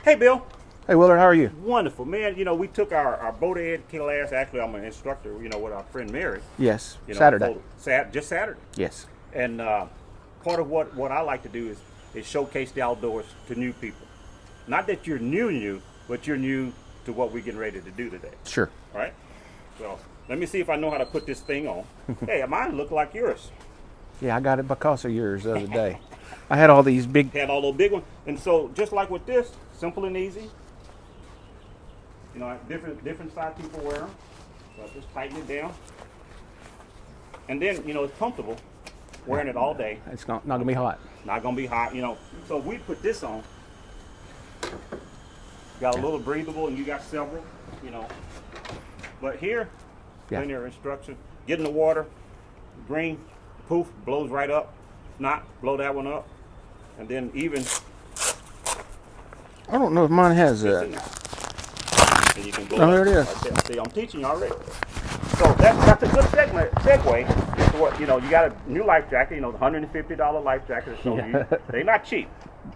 Hey, Bill. Hey, Willard, how are you? Wonderful, man. You know, we took our boat ed class. Actually, I'm an instructor, you know, with our friend Mary. Yes, You know, Saturday. just Saturday. Yes. And part of what I like to do is showcase the outdoors to new people. Not that you're new, but you're new to what we're getting ready to do today. Sure. All right? So let me see if I know how to put this thing on. Hey, mine look like yours. Yeah, I got it because of yours the other day. I had all these big. Had all those big ones. And so just like with this, simple and easy. You know, different size people wear them. So I just tighten it down. And then, you know, it's comfortable wearing it all day. It's not gonna be hot. Not gonna be hot, you know. So we put this on. Got a little breathable, and you got several, you know. But here, in your instruction, get in the water, green, poof, blows right up. Not blow that one up, and then even. I don't know if mine has that. And you can blow Oh, there it is. Right there. See, I'm teaching you already. So that's a good segue to what, you know, you got a new life jacket, you know, the $150 life jacket. So they're not cheap.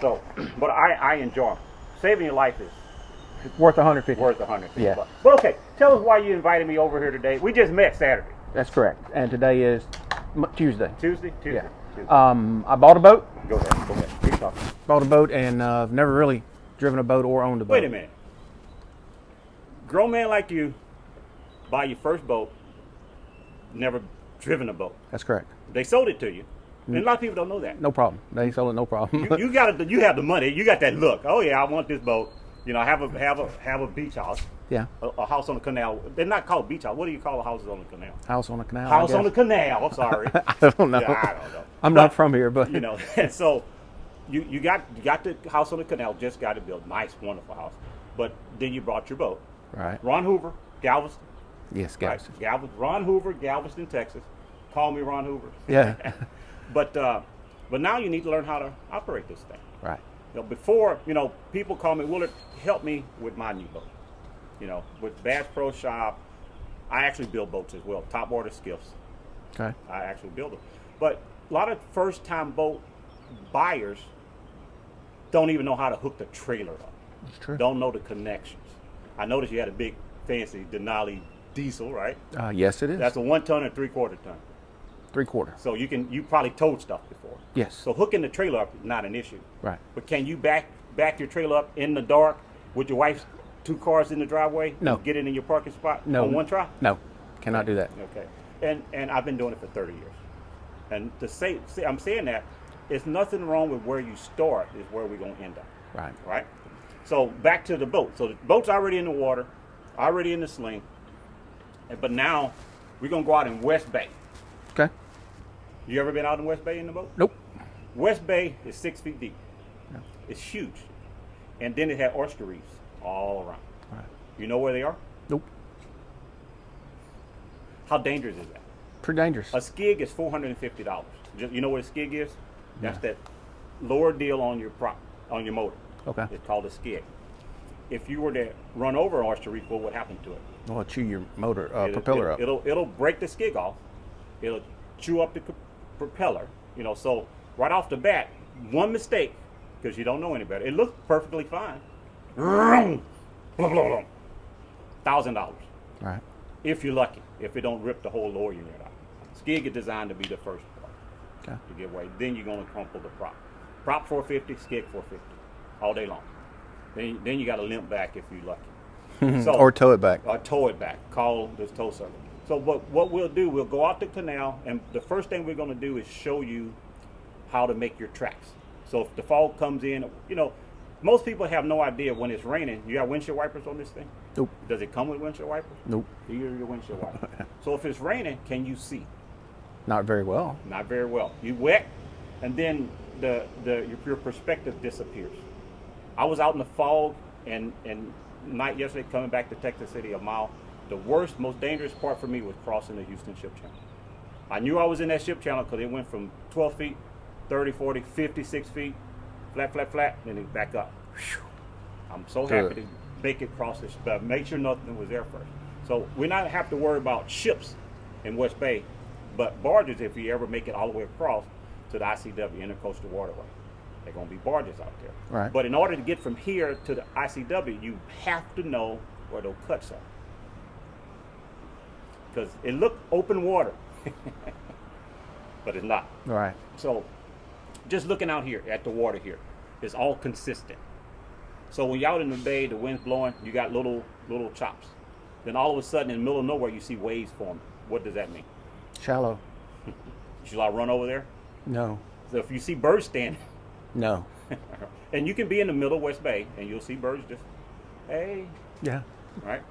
So, but I enjoy them. Saving your life is Worth 150. worth 150 Yeah. bucks. But okay, tell us why you invited me over here today. We just met Saturday. That's correct. And today is Tuesday. Tuesday? Yeah. Tuesday. I bought a boat. Go ahead. Keep talking. Bought a boat and I've never really driven a boat or owned a boat. Wait a minute. Grown man like you, buy your first boat, never driven a boat. That's correct. They sold it to you. And a lot of people don't know that. No problem. They sold it, no problem. You have the money. You got that look. Oh yeah, I want this boat. You know, have a beach house. Yeah. A house on the canal. They're not called beach house. What do you call the houses on the canal? House on a canal. House I on the guess. canal. Sorry. I don't know. Yeah, I don't know. I'm not from here, but You know, so you got the house on the canal. Just got it built. Nice, wonderful house. But then you brought your boat. right. Ron Hoover, Galveston. Yes, guys. Right, Ron Hoover, Galveston, Texas. Call me Ron Hoover. Yeah. But now you need to learn how to operate this thing. Right. You know, before, you know, people call me, Willard, help me with my new boat. You know, with Bass Pro Shop, I actually build boats as well, top water skiffs. Okay. I actually build them. But a lot of first-time boat buyers don't even know how to hook the trailer up. That's true. Don't know the connections. I noticed you had a big, fancy Denali diesel, right? Yes, it is. That's a 1 ton and 3/4 ton. 3/4. So you probably towed stuff before. Yes. So hooking the trailer up is not an issue. Right. But can you back your trailer up in the dark with your wife's 2 cars in the driveway? No. And get it in your parking spot No. on one try? No. Cannot do that. Okay. And I've been doing it for 30 years. And I'm saying that it's nothing wrong with where you start is where we're going to end up. Right. Right? So back to the boat. So the boat's already in the water, already in the sling. But now we're going to go out in West Bay. Okay. You ever been out in West Bay in the boat? Nope. West Bay is 6 feet deep. Yeah. It's huge. And then it had oyster reefs all around. Right. You know where they are? Nope. How dangerous is that? Pretty dangerous. A skig is $450. You know what a skig is? That's that lower deal on your on your motor. Okay. It's called a skig. If you were to run over an oyster reef, what would happen to it? Well, chew your motor propeller up. It'll break the skig off. It'll chew up the propeller. You know, so right off the bat, one mistake, because you don't know any better. It looks perfectly fine. $1,000 Right. if you're lucky. If it don't rip the whole lower unit out. Skig is designed to be the first part Okay. to give way. Then you're going to crumple the prop. Prop 450, skig 450, all day long. Then you got to limp back if you're lucky. So, Or tow it back. or tow it back. Call this tow service. So what we'll do, we'll go out the canal, and the first thing we're going to do is show you how to make your tracks. So if the fog comes in, you know, most people have no idea when it's raining. You got windshield wipers on this thing? Nope. Does it come with windshield wipers? Nope. Here are your windshield wipers. So if it's raining, can you see? Not very well. Not very well. You wet, and then your perspective disappears. I was out in the fog and night yesterday coming back to Texas City a mile. The worst, most dangerous part for me was crossing the Houston Ship Channel. I knew I was in that ship channel because it went from 12 feet, 30, 40, 56 feet, flat, and then back up. Whew. I'm so happy to make it cross this, but make sure nothing was there first. So we not have to worry about ships in West Bay, but barges if you ever make it all the way across to the ICW, Intercoastal Waterway. There are going to be barges out there. Right. But in order to get from here to the ICW, you have to know where those cuts are. Because it looked open water, but it's not. Right. So just looking out here at the water here, it's all consistent. So when you're out in the bay, the wind's blowing, you got little chops. Then all of a sudden, in the middle of nowhere, you see waves forming. What does that mean? Shallow. Should I run over there? No. So if you see birds standing, No. and you can be in the middle of West Bay, and you'll see birds just, hey, Yeah. right?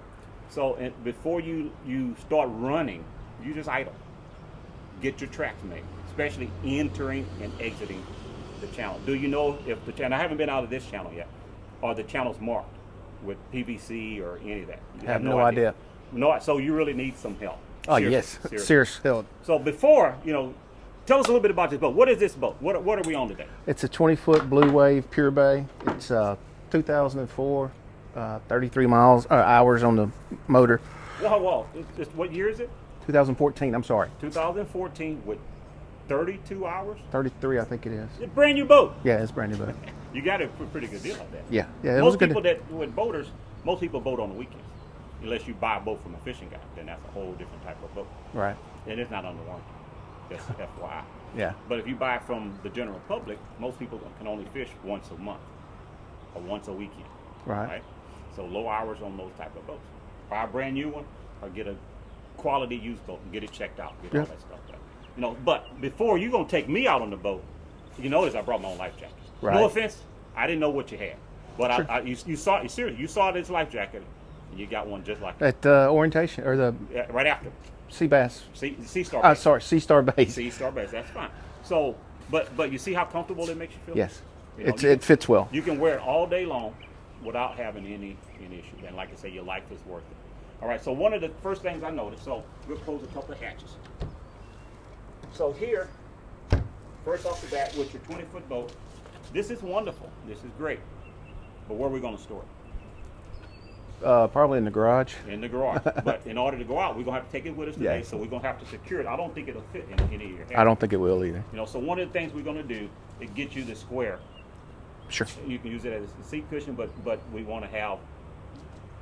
So before you start running, you just idle. Get your tracks made, especially entering and exiting the channel. Do you know if the channel, I haven't been out of this channel yet, are the channels marked with PVC or any of that? You I have no idea. No, so you really need some help. Oh, Seriously, yes. Serious help. So before, tell us a little bit about this boat. What is this boat? What are we on today? It's a 20-foot Blue Wave Pure Bay. It's 2004, 33 hours on the motor. Whoa. What year is it? 2014, I'm sorry. 2014 with 32 hours? 33, I think it is. It's a brand new boat. Yeah, it's brand new boat. You got a pretty good deal on that. Yeah, it was Most good. people with boaters, most people boat on the weekends. Unless you buy a boat from a fishing guy, then that's a whole different type of boat. Right. And it's not under warranty. Just FYI. Yeah. But if you buy it from the general public, most people can only fish once a month or once a weekend. Right. So low hours on those type of boats. Buy a brand new one or get a quality used boat and get it checked out. Get all that stuff done. But before you're gonna take me out on the boat, you notice I brought my own life jacket. Right. No offense, I didn't know what you had, but Sure. you saw this life jacket, and you got one just like that. At the orientation, or the Right after. Sea Bass. Sea Star. Oh, Base. sorry, Sea Star Base. Sea Star Base. That's fine. So, but you see how comfortable it makes you feel. Yes. You know, It fits well. You can wear it all day long without having any issue. And like I say, your life is worth it. All right. So one of the first things I noticed. So we'll close a couple of hatches. So here, first off the bat, with your 20-foot boat, this is wonderful. This is great. But where are we going to store it? Probably in the garage. In the garage. But in order to go out, we're going to have to take it with us today. Yeah. So we're going to have to secure it. I don't think it'll fit in any of your hatches. I don't think it will either. So one of the things we're going to do is get you the square. Sure. You can use it as a seat cushion, but we want to have,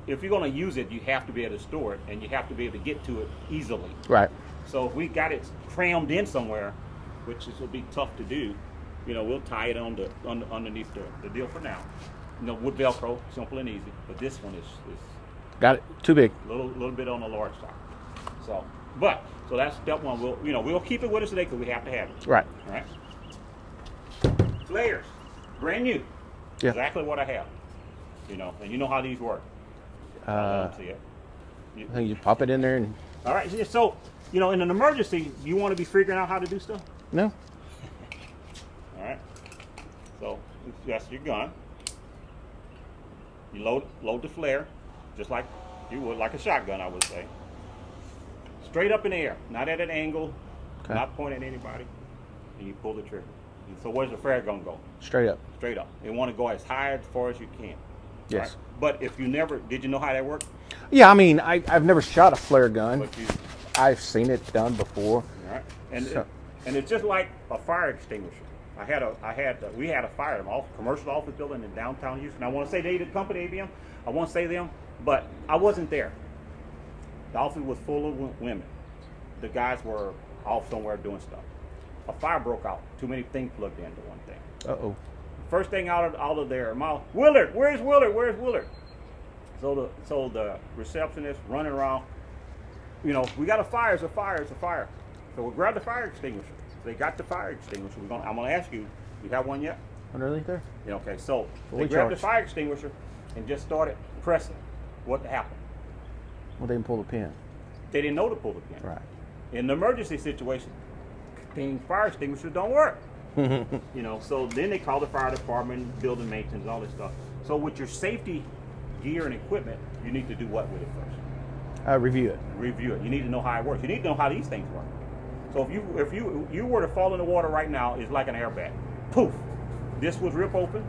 if you're going to use it, you have to be able to store it, and you have to be able to get to it easily. Right. So if we got it crammed in somewhere, which will be tough to do, we'll tie it underneath the deal for now. With Velcro, simple and easy. But this one is Got it. Too big. a little bit on the large side. So that's step one. We'll keep it with us today because we have to have it. Right. All right. Flares, brand new. Yeah. Exactly what I have. And you know how these work. I don't see it. I think you pop it in there and All right. So in an emergency, you want to be figuring out how to do stuff. no. All right. So that's your gun. You load the flare, just like you would, like a shotgun, I would say. Straight up in the air, not at an angle, Okay. not pointing at anybody, and you pull the trigger. And so where's the flare gun go? Straight up. Straight up. You want to go as high as far as you can. Yes. Right? But if you did you know how that worked? Yeah, I mean, I've never shot a flare gun. But you, I've seen it done before. all right. And So- and it's just like a fire extinguisher. We had a fire commercial office building in downtown Houston. I want to say they the company ABM. I won't say them, but I wasn't there. The office was full of women. The guys were off somewhere doing stuff. A fire broke out. Too many things plugged into one thing. Uh-oh. First thing out of their mouth, Willard, where's Willard? Where's Willard? So the receptionist running around. We got a fire. It's a fire. It's a fire. So we grabbed the fire extinguisher. They got the fire extinguisher. I'm going to ask you, you have one yet? Underneath there? Okay, so Fully they grabbed charged. the fire extinguisher and just started pressing. What happened? Well, they didn't pull the pin. They didn't know to pull the pin. Right. In an emergency situation, fire extinguishers don't work. So then they call the fire department, building maintenance, all this stuff. So with your safety gear and equipment, you need to do what with it first? Review it. Review it. You need to know how it works. You need to know how these things work. So if you were to fall in the water right now, it's like an airbag. Poof. This would rip open.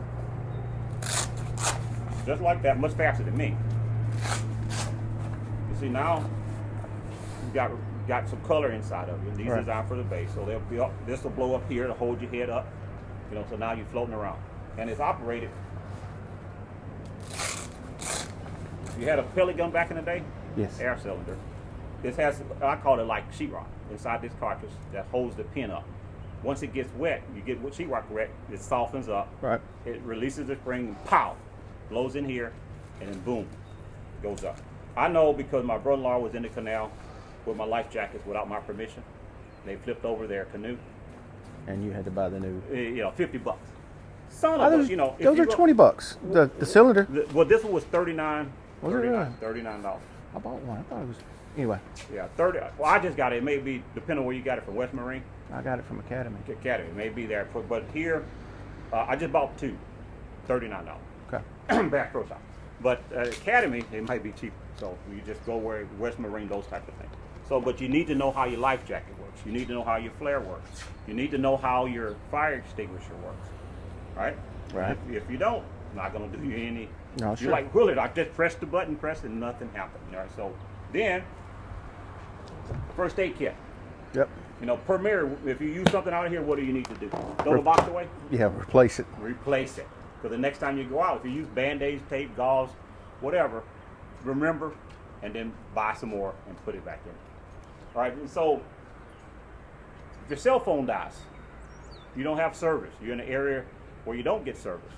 Just like that, much faster than me. You see now, you got some color inside of it. These Right. are designed for the base. So this will blow up here to hold your head up. You know, so now you're floating around, and it's operated. You had a pellet gun back in the day. Yes. Air cylinder. This has, I call it like sheetrock inside this cartridge that holds the pin up. Once it gets wet, you get sheetrock wet, it softens up. Right. It releases the spring, and pow, blows in here, and then boom, goes up. I know because my brother-in-law was in the canal with my life jackets without my permission. They flipped over their canoe. And you had to buy the new. You know, $50. Son of a, you know, if those you are go- $20. The cylinder. Well, this one was $39. Was it really? $39. I bought one. I thought it was. Anyway, Yeah, 30. Well, I just got it. It may be depending on where you got it from, West Marine I got it from Academy. Academy. It may be there, but here, I just bought two, $39. Okay. Back Pro Shop. But Academy, it might be cheaper. So you just go where West Marine, those type of things. So, but you need to know how your life jacket works. You need to know how your flare works. You need to know how your fire extinguisher works. Right? Right. If you don't, not going to do you any. No, You're sure. like Willard. I just pressed the button, and nothing happened. All right. So then, first aid kit. Yep. You know, per mirror, if you use something out of here, what do you need to do? Throw the box away? Yeah, replace it. Replace it. Because the next time you go out, if you use Band-Aids, tape, gauze, whatever, remember, and then buy some more and put it back in. All right, and so if your cell phone dies, you don't have service, you're in an area where you don't get service,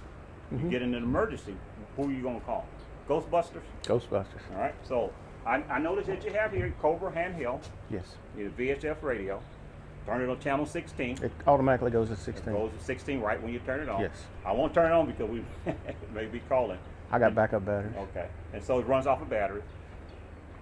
you get in an emergency, who are you going to call? Ghostbusters? Ghostbusters. All right, so I noticed that you have here Cobra handheld, Yes. your VHF radio, turn it on channel 16. It automatically goes to It 16. goes to 16 right when you turn it on. Yes. I won't turn it on because we may be calling. I got backup batteries. Okay. And so it runs off a battery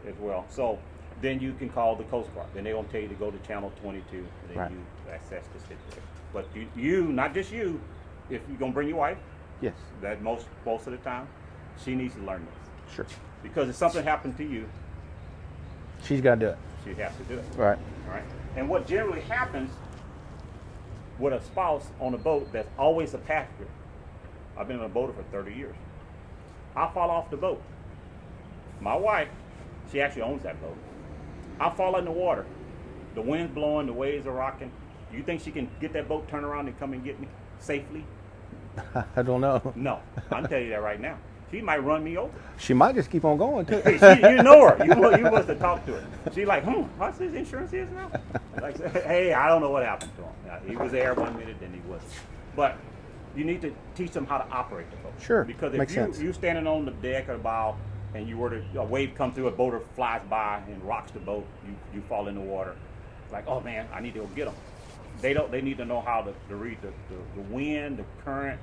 as well. So then you can call the Coast Guard. Then they're going to tell you to go to channel 22 and then Right. you access the situation. But you, not just you, if you're going to bring your wife, Yes. that most of the time, she needs to learn this. Sure. Because if something happened to you, She's got to do it. she has to do it. Right. All right. And what generally happens with a spouse on a boat that's always a passenger. I've been on a boater for 30 years. I fall off the boat. My wife, she actually owns that boat. I fall in the water. The wind's blowing, the waves are rocking. You think she can get that boat, turn around, and come and get me safely? I don't know. No. I can tell you that right now. She might run me over. She might just keep on going too. You know her. You must have talked to her. She's like, what's his insurance is now? Like, hey, I don't know what happened to him. He was there 1 minute, then he wasn't. But you need to teach them how to operate the boat. Sure, Because if makes sense. you standing on the deck or the bow and you were to, a wave come through, a boater flies by and rocks the boat, you fall in the water. Like, oh man, I need to go get them. They need to know how to read the wind, the current,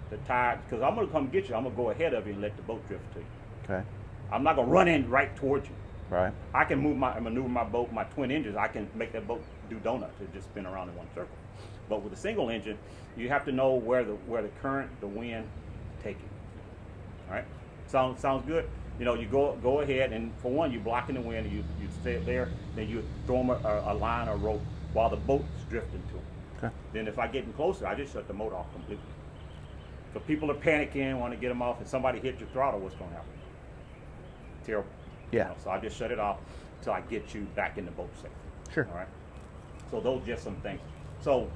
the tide. Because I'm gonna come get you. I'm gonna go ahead of you and let the boat drift to you. Okay. I'm not gonna run in right towards you. Right. I can maneuver my boat, my twin engines. I can make that boat do donuts. It just spin around in one circle. But with a single engine, you have to know where the current, the wind, take you. All right. Sounds good. You know, you go ahead and for one, you blocking the wind. You stay there. Then you throw them a line or rope while the boat's drifting to them. Okay. Then if I get in closer, I just shut the motor off completely. So people are panicking, want to get them off, and somebody hit your throttle. What's going to happen? Terrible. Yeah. You know, so I just shut it off until I get you back in the boat safe. Sure. All right. So those are just some things. So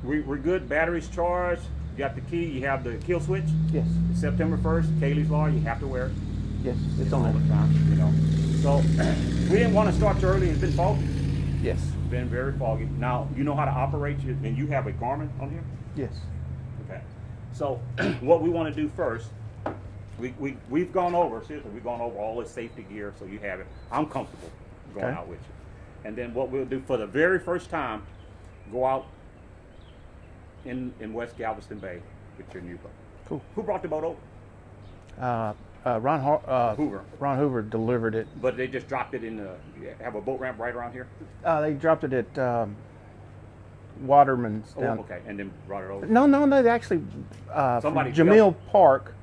we're good. Batteries charged. You got the key. You have the kill switch. Yes. September 1st, Kaylee's Law. You have to wear it. Yes. It's all on the there. time. You know. So we didn't want to start too early. It's been foggy. Yes. Been very foggy. Now you know how to operate. And you have a Garmin on here. Yes. Okay. So what we want to do first, we've gone over, seriously, we've gone over all the safety gear, so you have it. I'm comfortable going Okay. out with you. And then what we'll do for the very first time, go out in West Galveston Bay with your new boat. Cool. Who brought the boat over? Hoover. Ron Hoover delivered it. But they just dropped it in the, you have a boat ramp right around here? They dropped it at Waterman's Oh, down. okay, and then brought it over? No, they actually Somebody from Jamil Park.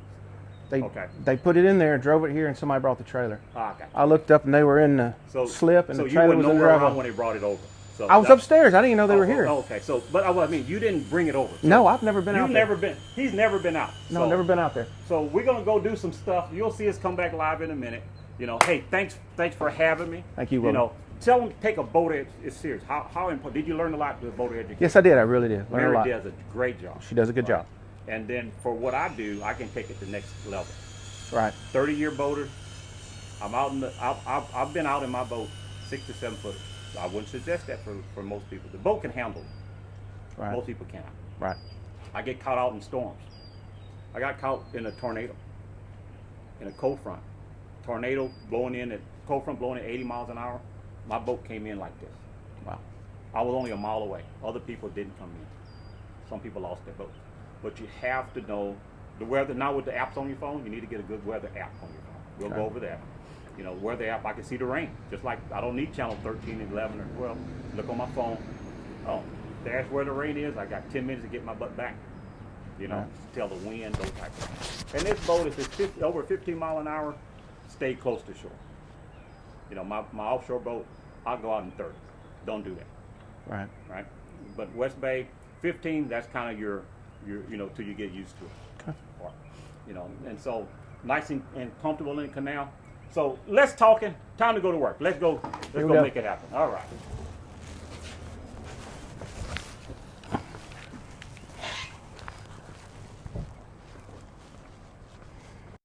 Okay. They put it in there, drove it here, and somebody brought the trailer. Ah, okay. I looked up and they were in the slip, and so the you trailer wouldn't was in the know around gravel. when they brought it over. So I was that- upstairs. I didn't even know they were here. Okay, so but I mean, you didn't bring it over. So No, I've never been out You've there. never been. He's never been out. No, So- never been out there. So we're gonna go do some stuff. You'll see us come back live in a minute. You know, hey, thanks for having me. Thank you, You Willie. know, tell them take a boat is serious. How important? Did you learn a lot with boat education? Yes, I did. I really did. Learned a Mary lot. does a great job. She does a good job. And then for what I do, I can take it to the next level. Right. 30-year boater. I'm out in the. I've been out in my boat 6 to 7 footers. I wouldn't suggest that for most people. The boat can handle it. Right. Most people cannot. Right. I get caught out in storms. I got caught in a tornado, in a cold front. Tornado blowing in at cold front blowing at 80 miles an hour. My boat came in like this. Wow. I was only a mile away. Other people didn't come in. Some people lost their boats. But you have to know the weather. Now with the apps on your phone, you need to get a good weather app on your phone. We'll go over that. You know, weather app, I can see the rain. Just like I don't need channel 13 and 11 or 12. Look on my phone. Oh, there's where the rain is. I got 10 minutes to get my butt back. You know, tell the wind, those types of things. And this boat, if it's over 15 mile an hour, stay close to shore. You know, my offshore boat, I'll go out in 30. Don't do that. Right. Right? But West Bay, 15, that's kind of your you know, till you get used to it. Okay. Or, you know, and so nice and comfortable in the canal. So let's talking. Time to go to work. Let's go we go. make it happen. All right.